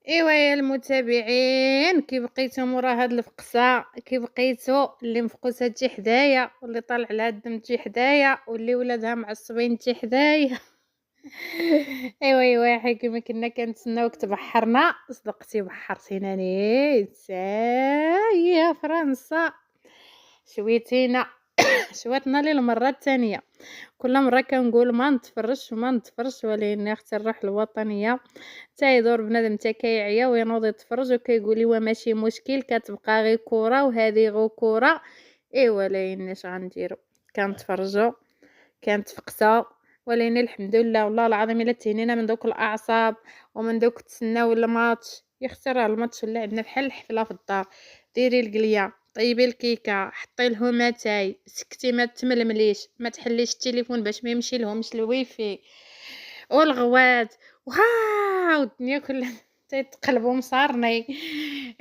ايوا يا المتابعين، كي بقيتو مورا هاد الفقصه، كي بقيتو اللي مفقوسه تجي حدايا واللي طالع لها الدم تجي حدايا واللي ولادها معصبين تجي حدايا. ايوا حي كما كنا كنتسناوك تبحرنا، صدقتي بحرتينا نيت يا فرنسا. شويتينا شواتنا للمره الثانيه. كل مرة كنقول ما نتفرجش ولكن اختي الروح الوطنية حتى يدور بنادم حتى كيعيا وينوض يتفرج وكيقول لي ماشي مشكل، كتبقى غير كرة وهذه غير كرة. ولكن اش غنديرو، كنتفرجوا، كانت فقسه. ولكن الحمد لله والله العظيم الا تهنينا من دوك الاعصاب ومن دوك تسناو الماتش. يختار الماتش ولا عندنا بحال الحفله في الدار. ديري القليه، طيبي الكيكه، حطي لهم اتاي، سكتي ما تململيش، ما تحليش التليفون باش ما يمشي لهمش الويفي والغوات. واو الدنيا كلها تيتقلبوا مصارني.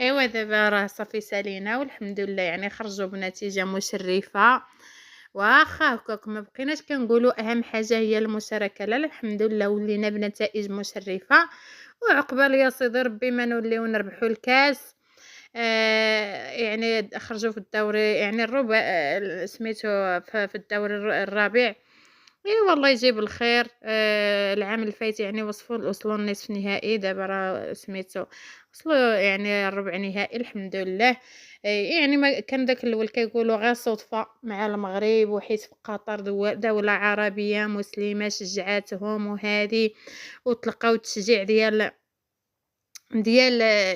ايوا دابا راه صافي سالينا والحمد لله، يعني خرجوا بنتيجه مشرفه. واخا هكاك ما بقيناش كنقولوا اهم حاجه هي المشاركه، لا الحمد لله ولينا بنتائج مشرفه. وعقبال يا سيدي ربي ما نوليو نربحوا الكاس. يعني خرجوا في الدوري، يعني الربع، سميتو في الدوري الرابع. والله يجيب الخير. العام الفايت يعني وصلوا النصف النهائي، دابا راه سميتو وصلوا يعني الربع نهائي الحمد لله. يعني ما كان داك الاول كيقولوا غير صدفه مع المغرب، وحيت في قطر دوله عربيه مسلمه شجعاتهم وهذه، وتلقاو التشجيع ديال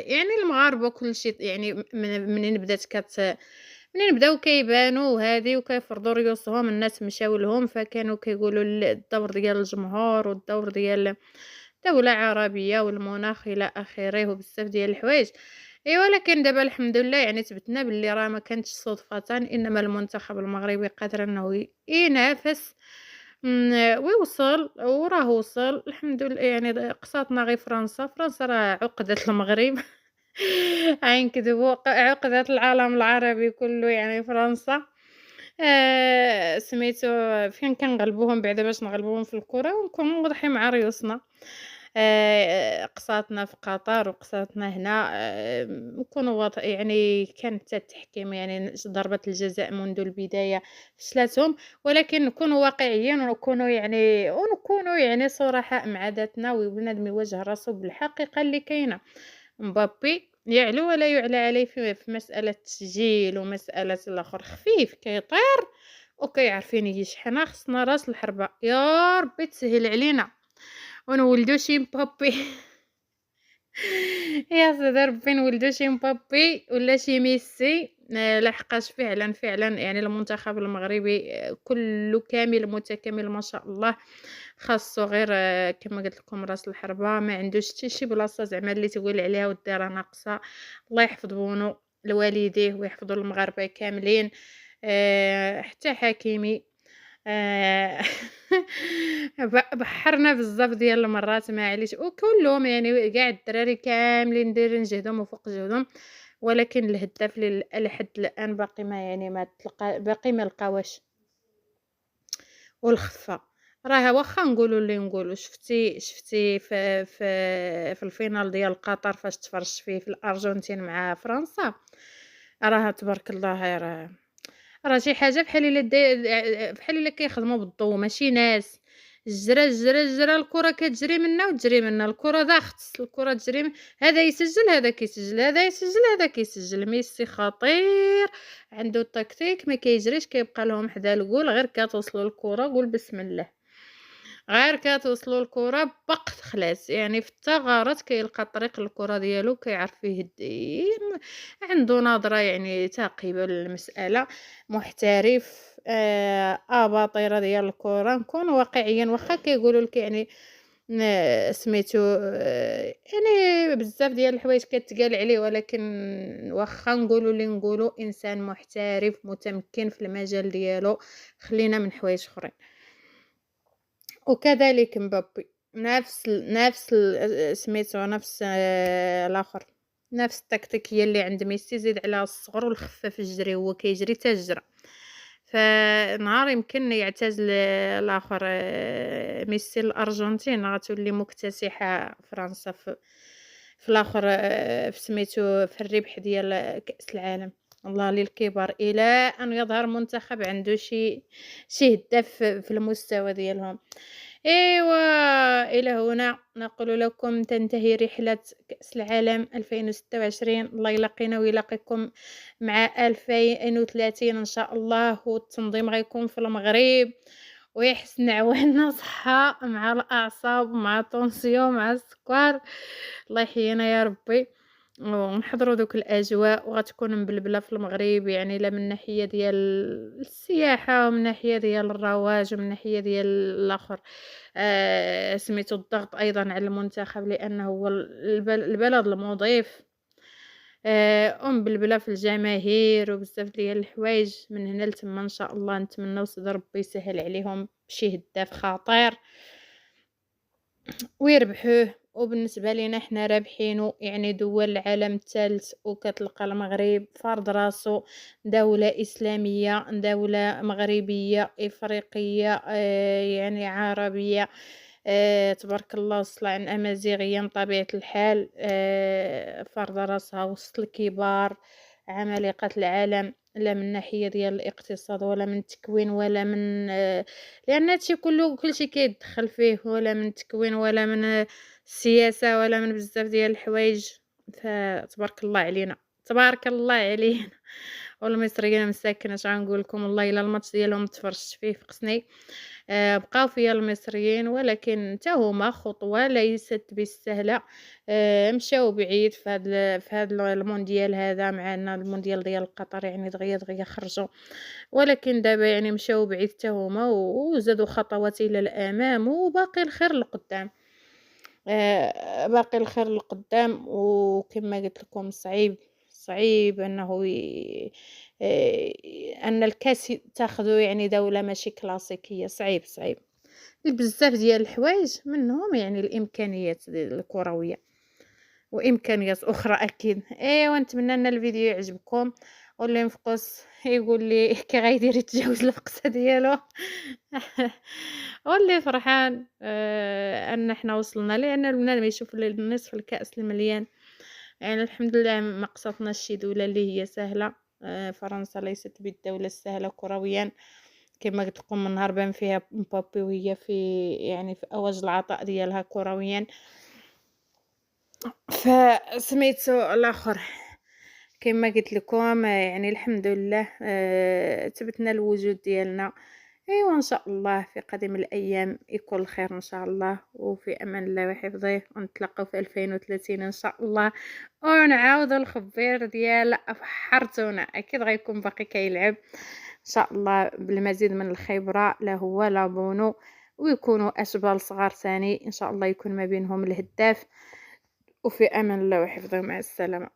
يعني المغاربه كلشي، يعني منين بدات منين بداو كيبانوا وهذه وكيفرضوا ريوسهم، الناس مشاو لهم، فكانوا كيقولوا الدور ديال الجمهور والدور ديال دولة عربية والمناخ إلى آخره وبزاف ديال الحوايج. ولكن دابا الحمد لله يعني ثبتنا باللي راه ما كانتش صدفة، إنما المنتخب المغربي قادر أنه ينافس ويوصل، وراه وصل الحمد لله. يعني قصاتنا غير فرنسا راه عقدة المغرب. غنكذبوا عقدة العالم العربي كله يعني فرنسا. سميتو فين كنغلبوهم بعدا باش نغلبوهم في الكرة ونكونوا واضحين مع ريوسنا. قصاتنا في قطر وقصاتنا هنا. نكونوا يعني كان حتى التحكيم يعني ضربة الجزاء منذ البداية فشلاتهم، ولكن نكونوا واقعيين ونكونوا يعني صرحاء مع ذاتنا، وبنادم يواجه راسو بالحقيقة اللي كاينة. مبابي يعلو ولا يعلى عليه في مسألة التسجيل ومسألة الآخر، خفيف كيطير وكيعرفين يشحنها. خصنا راس الحربة يا ربي تسهل علينا ونولدو شي مبابي. يا سيدي ربي نولدو شي مبابي ولا شي ميسي. لحقاش فعلا يعني المنتخب المغربي كله كامل متكامل ما شاء الله. خاصو غير كما قلت لكم راس الحربة، ما عندوش حتى شي بلاصه زعما اللي تقول عليها ودي راه ناقصه. الله يحفظ بونو لوالديه ويحفظوا المغاربه كاملين. حتى حكيمي. آآ بحّرنا بزاف ديال المرات معليش، وكلّهم يعني كاع الدراري كاملين دايرين جهدهم وفوق جهدهم، ولكن الهداف لحد الآن باقي ما يعني باقي ما لقاوهاش. والخفة راه واخا نقولوا اللي نقولوا، شفتي في الفينال ديال قطر فاش تفرجت فيه في الأرجنتين مع فرنسا. راه تبارك الله، راه شي حاجة بحال الا كيخدموا بالضو ماشي ناس. الجرا الجرا الجرا الكرة كتجري منا وتجري منا، الكرة ضغط، الكرة تجري هذا يسجل هذا كيسجل، هذا يسجل هذا كيسجل. ميسي خطير، عنده التكتيك، ما كيجريش، كيبقى لهم حدا الجول، غير كتوصلوا الكرة قول بسم الله. غير كتوصلوا الكرة بق خلاص، يعني في الثغرات كيلقى طريق الكرة ديالو، كيعرف يهدي. عنده نظرة يعني ثاقبة للمسألة، محترف. باطيرة ديال الكرة. نكونوا واقعيين، واخا كيقولوا لك يعني سميتو يعني بزاف ديال الحوايج كتقال عليه، ولكن واخا نقولوا اللي نقولوا انسان محترف متمكن في المجال ديالو، خلينا من حوايج اخرين. وكذلك مبابي نفس سميتو نفس الآخر، نفس التكتيكية اللي عند ميسي، زيد عليها الصغر والخفة في الجري، هو كيجري حتى الجرا. فنهار يمكن يعتزل الآخر ميسي الأرجنتين، غتولي مكتسحة فرنسا في في الاخر في سميتو في الربح ديال كأس العالم. الله للكبر الى ان يظهر منتخب عنده شي هداف في المستوى ديالهم. ايوا الى هنا نقول لكم تنتهي رحلة كأس العالم 2026. الله يلاقينا ويلاقيكم مع 2030 ان شاء الله، والتنظيم غيكون في المغرب ويحسن عوالنا صحة مع الأعصاب مع الطونسيون مع السكر. الله يحيينا يا ربي، ونحضروا دوك الأجواء وغتكون مبلبلة في المغرب، يعني لا من ناحية ديال السياحة ومن ناحية ديال الرواج ومن ناحية ديال الآخر سميتو الضغط أيضا على المنتخب لأنه هو البلد المضيف. ومبلبلة في الجماهير وبزاف ديال الحوايج من هنا لتما ان شاء الله. نتمنى سيدي ربي يسهل عليهم بشي هداف خطير ويربحوه، وبالنسبه لينا حنا رابحينو. يعني دول العالم الثالث وكتلقى المغرب فرض راسو دولة إسلامية، دولة مغربية إفريقية يعني عربية تبارك الله وصل عن أمازيغية بطبيعة الحال فرض راسها وسط الكبار عمالقة العالم، لا من ناحية ديال الاقتصاد ولا من التكوين ولا من لأن هادشي كلشي كيدخل فيه، ولا من التكوين ولا من السياسة ولا من بزاف ديال الحوايج. فتبارك الله علينا، تبارك الله علينا. والمصريين مساكن اش غنقول لكم، والله الا الماتش ديالهم تفرجت فيه في قسني. بقاو فيا المصريين ولكن حتى هما خطوه ليست بالسهله. مشاو بعيد في هاد المونديال هذا، مع ان المونديال ديال قطر يعني دغيا خرجوا، ولكن دابا يعني مشاو بعيد حتى هما وزادوا خطوات الى الامام، وباقي الخير لقدام. باقي الخير لقدام. وكما قلت لكم صعيب انه ان الكاس تاخذو يعني دولة ماشي كلاسيكية. صعيب بزاف ديال الحوايج منهم يعني الامكانيات الكرويه وامكانيات اخرى اكيد. ايوا نتمنى ان الفيديو يعجبكم، واللي مفقس يقول لي كي غيدير يتجاوز الفقصه ديالو. واللي فرحان ان احنا وصلنا، لان البنادم يشوف النصف الكاس المليان. يعني الحمد لله ما قصتناش شي دوله اللي هي سهله. فرنسا ليست بالدوله السهله كرويا كما قلت لكم، من نهار بان فيها مبابي وهي في يعني في اوج العطاء ديالها كرويا. فسميتو الاخر كما قلت لكم يعني الحمد لله ثبتنا الوجود ديالنا. ايوا ان شاء الله في قادم الايام يكون الخير ان شاء الله، وفي امان الله وحفظه، ونتلاقاو في 2030 ان شاء الله، ونعاودوا الخبير ديال فحرتونا. اكيد غيكون باقي كيلعب ان شاء الله بالمزيد من الخبره لا هو لا بونو، ويكونوا اشبال صغار ثاني ان شاء الله يكون ما بينهم الهداف. وفي امان الله وحفظه، مع السلامه.